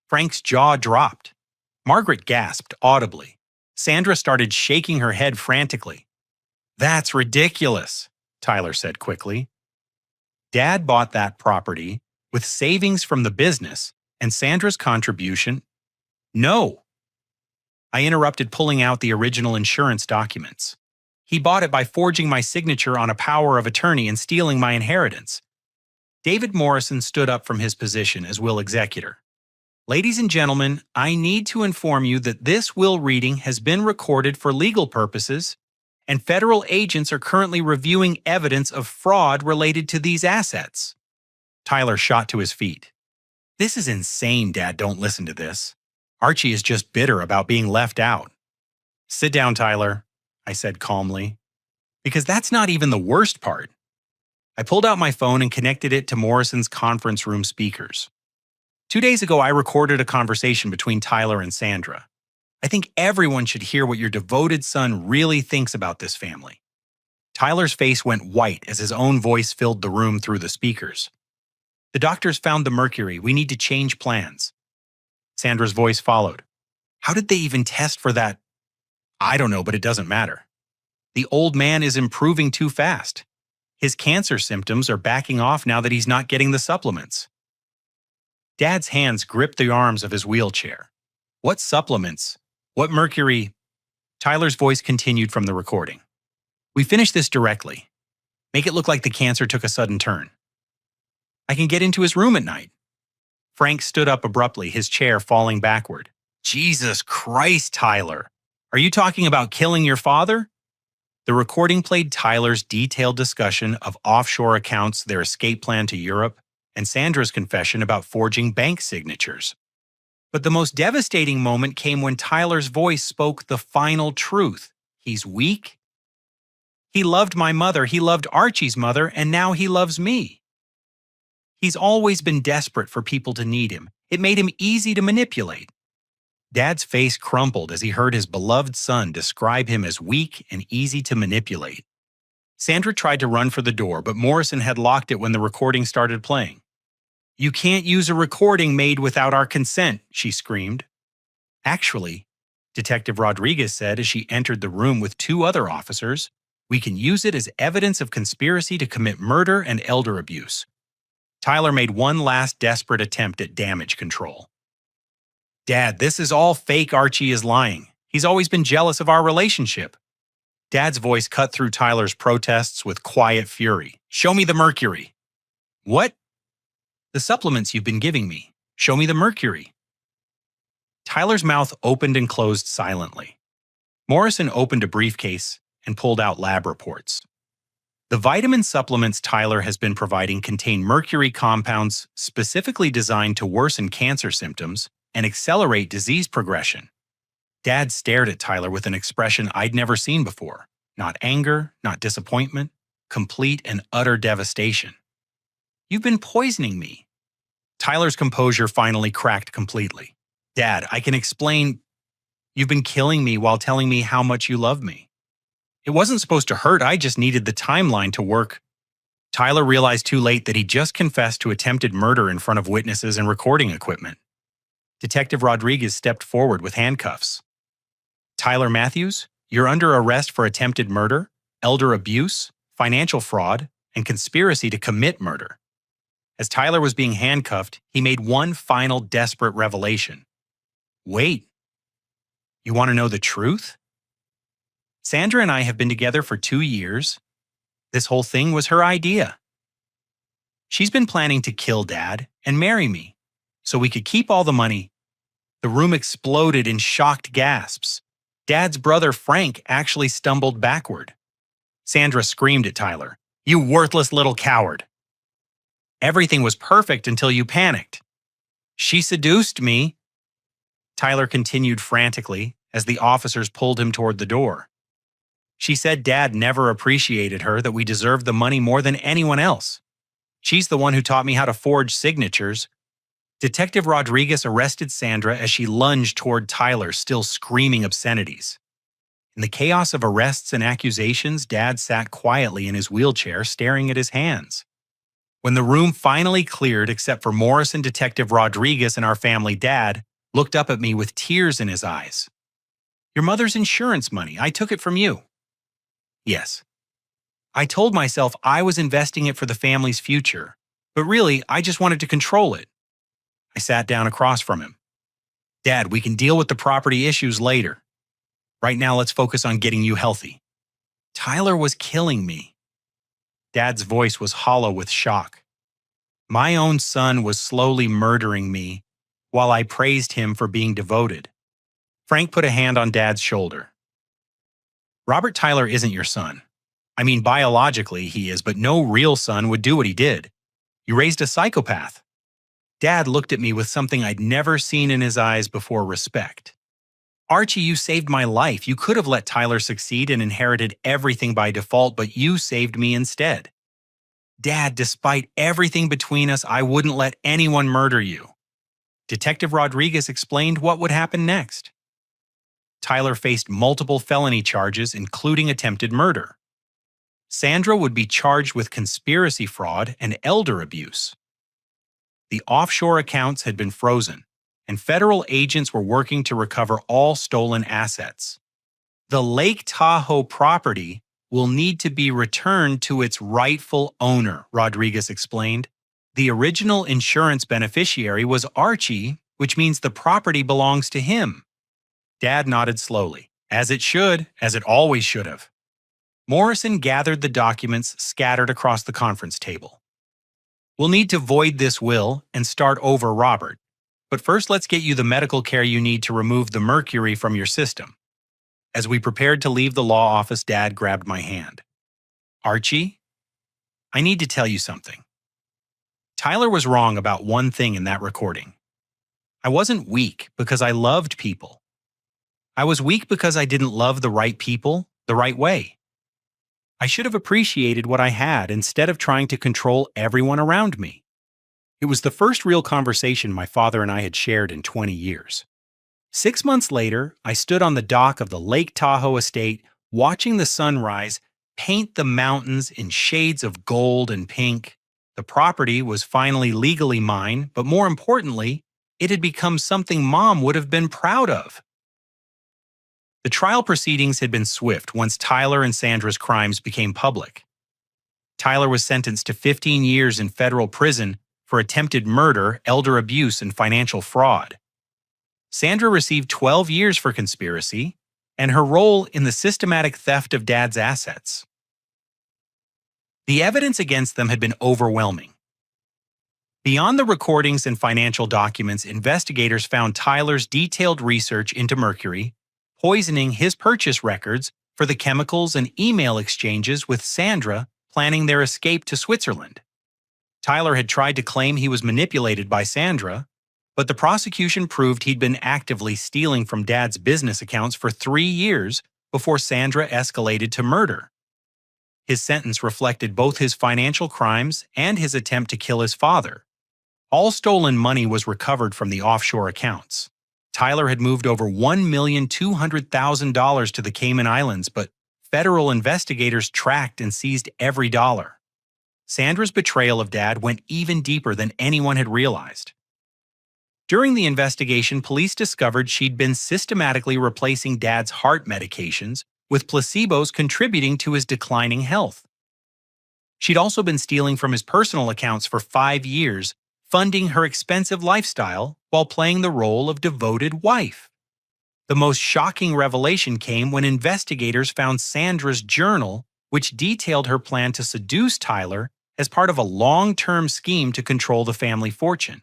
Frank's jaw dropped. Margaret gasped audibly. Sandra started shaking her head frantically. That's ridiculous, Tyler said quickly. Dad bought that property with savings from the business and Sandra's contribution. No. I interrupted, pulling out the original insurance documents. He bought it by forging my signature on a power of attorney and stealing my inheritance. David Morrison stood up from his position as will executor. Ladies and gentlemen, I need to inform you that this will reading has been recorded for legal purposes, and federal agents are currently reviewing evidence of fraud related to these assets. Tyler shot to his feet. This is insane, Dad. Don't listen to this. Archie is just bitter about being left out. Sit down, Tyler, I said calmly, because that's not even the worst part. I pulled out my phone and connected it to Morrison's conference room speakers. 2 days ago, I recorded a conversation between Tyler and Sandra. I think everyone should hear what your devoted son really thinks about this family. Tyler's face went white as his own voice filled the room through the speakers. The doctors found the mercury. We need to change plans. Sandra's voice followed. How did they even test for that? I don't know, but it doesn't matter. The old man is improving too fast. His cancer symptoms are backing off now that he's not getting the supplements. Dad's hands gripped the arms of his wheelchair. What supplements? What mercury? Tyler's voice continued from the recording. We finish this directly. Make it look like the cancer took a sudden turn. I can get into his room at night. Frank stood up abruptly, his chair falling backward. Jesus Christ, Tyler. Are you talking about killing your father? The recording played Tyler's detailed discussion of offshore accounts, their escape plan to Europe, and Sandra's confession about forging bank signatures. But the most devastating moment came when Tyler's voice spoke the final truth. He's weak. He loved my mother, he loved Archie's mother, and now he loves me. He's always been desperate for people to need him. It made him easy to manipulate. Dad's face crumpled as he heard his beloved son describe him as weak and easy to manipulate. Sandra tried to run for the door, but Morrison had locked it when the recording started playing. You can't use a recording made without our consent, she screamed. Actually, Detective Rodriguez said as she entered the room with 2 other officers, we can use it as evidence of conspiracy to commit murder and elder abuse. Tyler made one last desperate attempt at damage control. "Dad, this is all fake. Archie is lying. He's always been jealous of our relationship." Dad's voice cut through Tyler's protests with quiet fury. "Show me the mercury." "What?" "The supplements you've been giving me. Show me the mercury." Tyler's mouth opened and closed silently. Morrison opened a briefcase and pulled out lab reports. The vitamin supplements Tyler has been providing contain mercury compounds specifically designed to worsen cancer symptoms and accelerate disease progression. Dad stared at Tyler with an expression I'd never seen before. Not anger, not disappointment, complete and utter devastation. "You've been poisoning me." Tyler's composure finally cracked completely. "Dad, I can explain. You've been killing me while telling me how much you love me. It wasn't supposed to hurt, I just needed the timeline to work." Tyler realized too late that he just confessed to attempted murder in front of witnesses and recording equipment. Detective Rodriguez stepped forward with handcuffs. "Tyler Matthews, you're under arrest for attempted murder, elder abuse, financial fraud, and conspiracy to commit murder." As Tyler was being handcuffed, he made one final desperate revelation. "Wait, you want to know the truth? Sandra and I have been together for 2 years. This whole thing was her idea. She's been planning to kill Dad and marry me so we could keep all the money." The room exploded in shocked gasps. Dad's brother Frank actually stumbled backward. Sandra screamed at Tyler, "You worthless little coward. Everything was perfect until you panicked. She seduced me." Tyler continued frantically as the officers pulled him toward the door. "She said Dad never appreciated her, that we deserved the money more than anyone else. She's the one who taught me how to forge signatures." Detective Rodriguez arrested Sandra as she lunged toward Tyler, still screaming obscenities. In the chaos of arrests and accusations, Dad sat quietly in his wheelchair, staring at his hands. When the room finally cleared, except for Morrison, Detective Rodriguez, and our family, Dad looked up at me with tears in his eyes. "Your mother's insurance money, I took it from you." "Yes. I told myself I was investing it for the family's future, but really, I just wanted to control it." I sat down across from him. "Dad, we can deal with the property issues later. Right now, let's focus on getting you healthy." Tyler was killing me. Dad's voice was hollow with shock. My own son was slowly murdering me while I praised him for being devoted. Frank put a hand on Dad's shoulder. "Robert Tyler isn't your son. I mean, biologically he is, but no real son would do what he did. You raised a psychopath." Dad looked at me with something I'd never seen in his eyes before: respect. "Archie, you saved my life. You could have let Tyler succeed and inherited everything by default, but you saved me instead. Dad, despite everything between us, I wouldn't let anyone murder you." Detective Rodriguez explained what would happen next. Tyler faced multiple felony charges, including attempted murder. Sandra would be charged with conspiracy fraud and elder abuse. The offshore accounts had been frozen, and federal agents were working to recover all stolen assets. The Lake Tahoe property will need to be returned to its rightful owner, Rodriguez explained. The original insurance beneficiary was Archie, which means the property belongs to him. Dad nodded slowly, as it should, as it always should have. Morrison gathered the documents scattered across the conference table. "We'll need to void this will and start over, Robert. But first, let's get you the medical care you need to remove the mercury from your system." As we prepared to leave the law office, Dad grabbed my hand. "Archie, I need to tell you something. Tyler was wrong about one thing in that recording. I wasn't weak because I loved people. I was weak because I didn't love the right people the right way. I should have appreciated what I had instead of trying to control everyone around me." It was the first real conversation my father and I had shared in 20 years. 6 months later, I stood on the dock of the Lake Tahoe estate, watching the sunrise paint the mountains in shades of gold and pink. The property was finally legally mine, but more importantly, it had become something Mom would have been proud of. The trial proceedings had been swift once Tyler and Sandra's crimes became public. Tyler was sentenced to 15 years in federal prison for attempted murder, elder abuse, and financial fraud. Sandra received 12 years for conspiracy and her role in the systematic theft of Dad's assets. The evidence against them had been overwhelming. Beyond the recordings and financial documents, investigators found Tyler's detailed research into mercury, poisoning his purchase records for the chemicals and email exchanges with Sandra planning their escape to Switzerland. Tyler had tried to claim he was manipulated by Sandra, but the prosecution proved he'd been actively stealing from Dad's business accounts for 3 years before Sandra escalated to murder. His sentence reflected both his financial crimes and his attempt to kill his father. All stolen money was recovered from the offshore accounts. Tyler had moved over $1,200,000 to the Cayman Islands, but federal investigators tracked and seized every dollar. Sandra's betrayal of Dad went even deeper than anyone had realized. During the investigation, police discovered she'd been systematically replacing Dad's heart medications with placebos, contributing to his declining health. She'd also been stealing from his personal accounts for 5 years, funding her expensive lifestyle while playing the role of devoted wife. The most shocking revelation came when investigators found Sandra's journal, which detailed her plan to seduce Tyler as part of a long-term scheme to control the family fortune.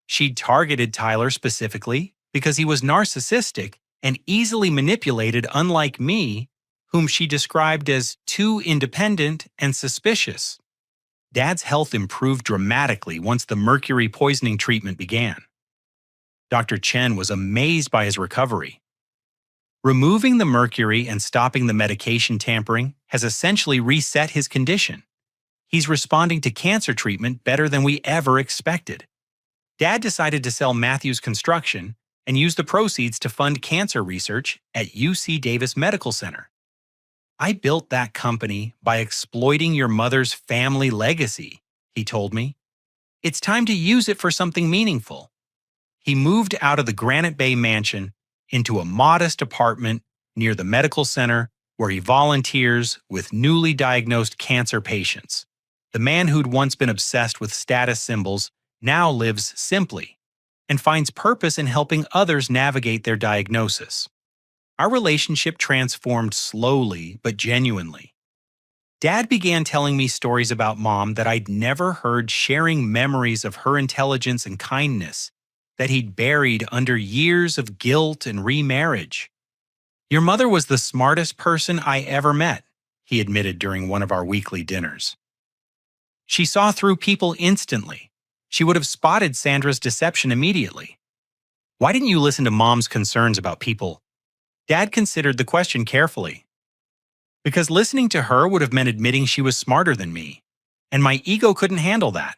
She'd targeted Tyler specifically because he was narcissistic and easily manipulated, unlike me, whom she described as too independent and suspicious. Dad's health improved dramatically once the mercury poisoning treatment began. Dr. Chen was amazed by his recovery. Removing the mercury and stopping the medication tampering has essentially reset his condition. He's responding to cancer treatment better than we ever expected. Dad decided to sell Matthews Construction and use the proceeds to fund cancer research at UC Davis Medical Center. "I built that company by exploiting your mother's family legacy," he told me. "It's time to use it for something meaningful." He moved out of the Granite Bay mansion into a modest apartment near the medical center where he volunteers with newly diagnosed cancer patients. The man who'd once been obsessed with status symbols now lives simply and finds purpose in helping others navigate their diagnosis. Our relationship transformed slowly but genuinely. Dad began telling me stories about Mom that I'd never heard, sharing memories of her intelligence and kindness that he'd buried under years of guilt and remarriage. "Your mother was the smartest person I ever met," he admitted during one of our weekly dinners. "She saw through people instantly. She would have spotted Sandra's deception immediately." "Why didn't you listen to Mom's concerns about people?" Dad considered the question carefully. "Because listening to her would have meant admitting she was smarter than me, and my ego couldn't handle that."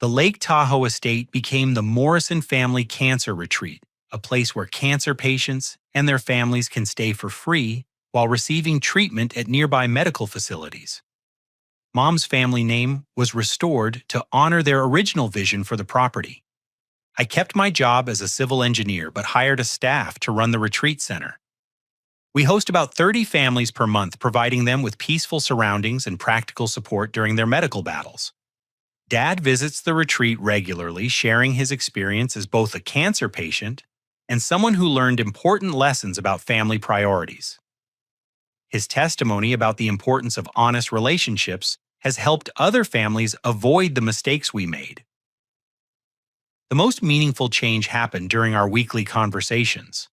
The Lake Tahoe estate became the Morrison Family Cancer Retreat, a place where cancer patients and their families can stay for free while receiving treatment at nearby medical facilities. Mom's family name was restored to honor their original vision for the property. I kept my job as a civil engineer but hired a staff to run the retreat center. We host about 30 families per month, providing them with peaceful surroundings and practical support during their medical battles. Dad visits the retreat regularly, sharing his experience as both a cancer patient and someone who learned important lessons about family priorities. His testimony about the importance of honest relationships has helped other families avoid the mistakes we made. The most meaningful change happened during our weekly conversations.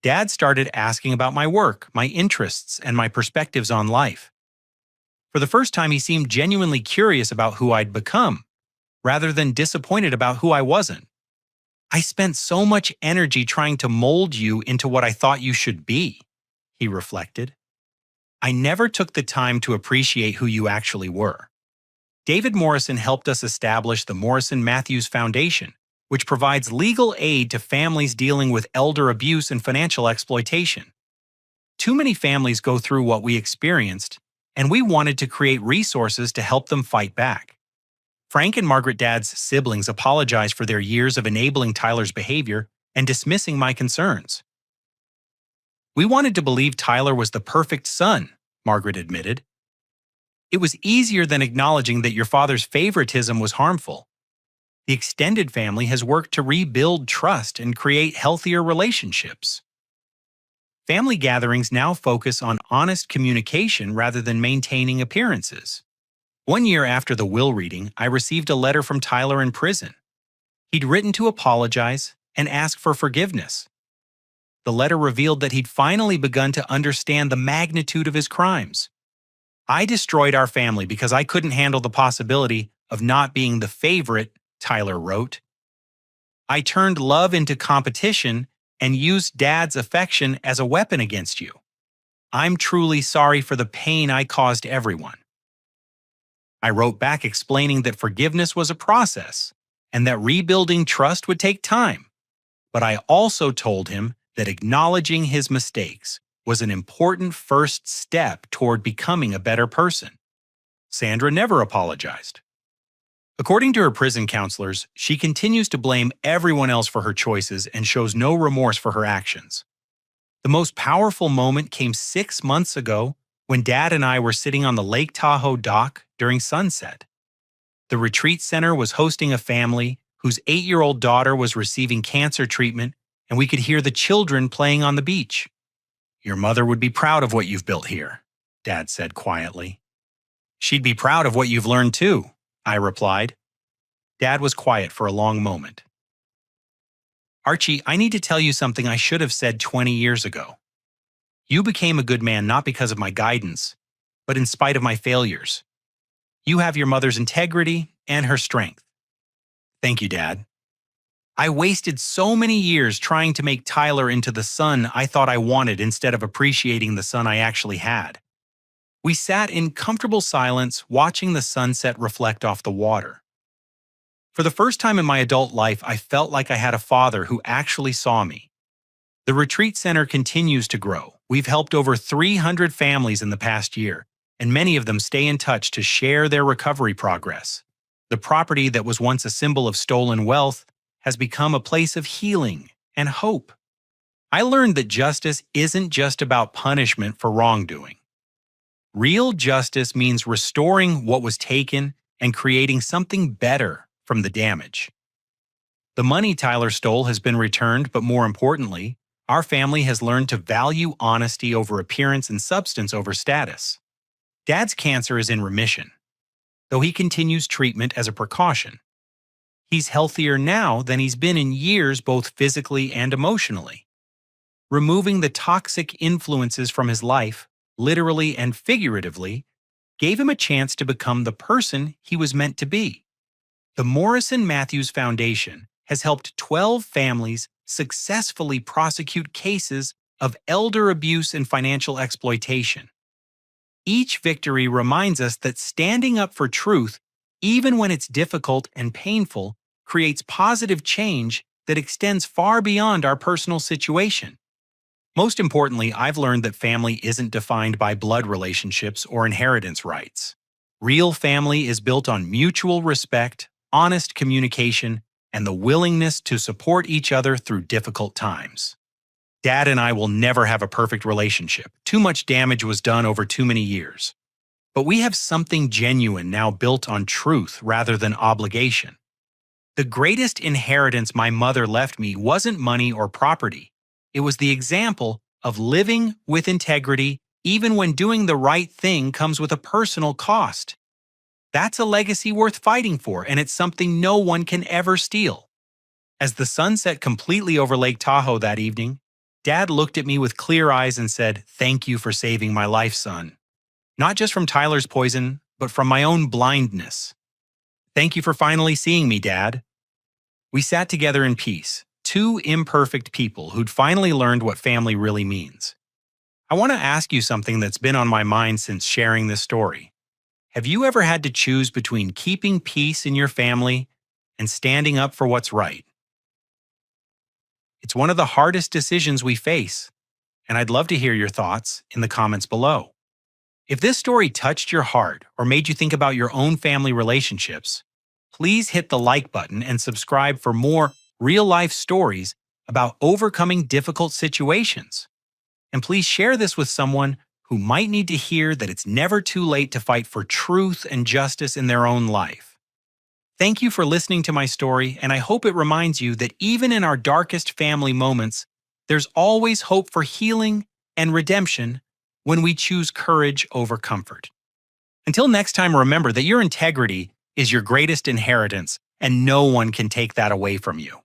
Dad started asking about my work, my interests, and my perspectives on life. For the first time, he seemed genuinely curious about who I'd become, rather than disappointed about who I wasn't. "I spent so much energy trying to mold you into what I thought you should be," he reflected. "I never took the time to appreciate who you actually were." David Morrison helped us establish the Morrison Matthews Foundation, which provides legal aid to families dealing with elder abuse and financial exploitation. Too many families go through what we experienced, and we wanted to create resources to help them fight back. Frank and Margaret Dad's siblings apologized for their years of enabling Tyler's behavior and dismissing my concerns. "We wanted to believe Tyler was the perfect son," Margaret admitted. It was easier than acknowledging that your father's favoritism was harmful. The extended family has worked to rebuild trust and create healthier relationships. Family gatherings now focus on honest communication rather than maintaining appearances. One year after the will reading, I received a letter from Tyler in prison. He'd written to apologize and ask for forgiveness. The letter revealed that he'd finally begun to understand the magnitude of his crimes. I destroyed our family because I couldn't handle the possibility of not being the favorite, Tyler wrote. I turned love into competition and used Dad's affection as a weapon against you. I'm truly sorry for the pain I caused everyone. I wrote back explaining that forgiveness was a process and that rebuilding trust would take time. But I also told him that acknowledging his mistakes was an important first step toward becoming a better person. Sandra never apologized. According to her prison counselors, she continues to blame everyone else for her choices and shows no remorse for her actions. The most powerful moment came 6 months ago when Dad and I were sitting on the Lake Tahoe dock during sunset. The retreat center was hosting a family whose 8-year-old daughter was receiving cancer treatment, and we could hear the children playing on the beach. Your mother would be proud of what you've built here, Dad said quietly. She'd be proud of what you've learned too, I replied. Dad was quiet for a long moment. Archie, I need to tell you something I should have said 20 years ago. You became a good man not because of my guidance, but in spite of my failures. You have your mother's integrity and her strength. Thank you, Dad. I wasted so many years trying to make Tyler into the son I thought I wanted instead of appreciating the son I actually had. We sat in comfortable silence watching the sunset reflect off the water. For the first time in my adult life, I felt like I had a father who actually saw me. The retreat center continues to grow. We've helped over 300 families in the past year, and many of them stay in touch to share their recovery progress. The property that was once a symbol of stolen wealth has become a place of healing and hope. I learned that justice isn't just about punishment for wrongdoing. Real justice means restoring what was taken and creating something better from the damage. The money Tyler stole has been returned, but more importantly, our family has learned to value honesty over appearance and substance over status. Dad's cancer is in remission, though he continues treatment as a precaution. He's healthier now than he's been in years, both physically and emotionally. Removing the toxic influences from his life, literally and figuratively, gave him a chance to become the person he was meant to be. The Morrison Matthews Foundation has helped 12 families successfully prosecute cases of elder abuse and financial exploitation. Each victory reminds us that standing up for truth, even when it's difficult and painful, creates positive change that extends far beyond our personal situation. Most importantly, I've learned that family isn't defined by blood relationships or inheritance rights. Real family is built on mutual respect, honest communication, and the willingness to support each other through difficult times. Dad and I will never have a perfect relationship. Too much damage was done over too many years. But we have something genuine now built on truth rather than obligation. The greatest inheritance my mother left me wasn't money or property. It was the example of living with integrity even when doing the right thing comes with a personal cost. That's a legacy worth fighting for, and it's something no one can ever steal. As the sun set completely over Lake Tahoe that evening, Dad looked at me with clear eyes and said, "Thank you for saving my life, son. Not just from Tyler's poison, but from my own blindness. Thank you for finally seeing me, Dad." We sat together in peace, two imperfect people who'd finally learned what family really means. I want to ask you something that's been on my mind since sharing this story. Have you ever had to choose between keeping peace in your family and standing up for what's right? It's one of the hardest decisions we face, and I'd love to hear your thoughts in the comments below. If this story touched your heart or made you think about your own family relationships, please hit the like button and subscribe for more real-life stories about overcoming difficult situations. And please share this with someone who might need to hear that it's never too late to fight for truth and justice in their own life. Thank you for listening to my story, and I hope it reminds you that even in our darkest family moments, there's always hope for healing and redemption when we choose courage over comfort. Until next time, remember that your integrity is your greatest inheritance, and no one can take that away from you.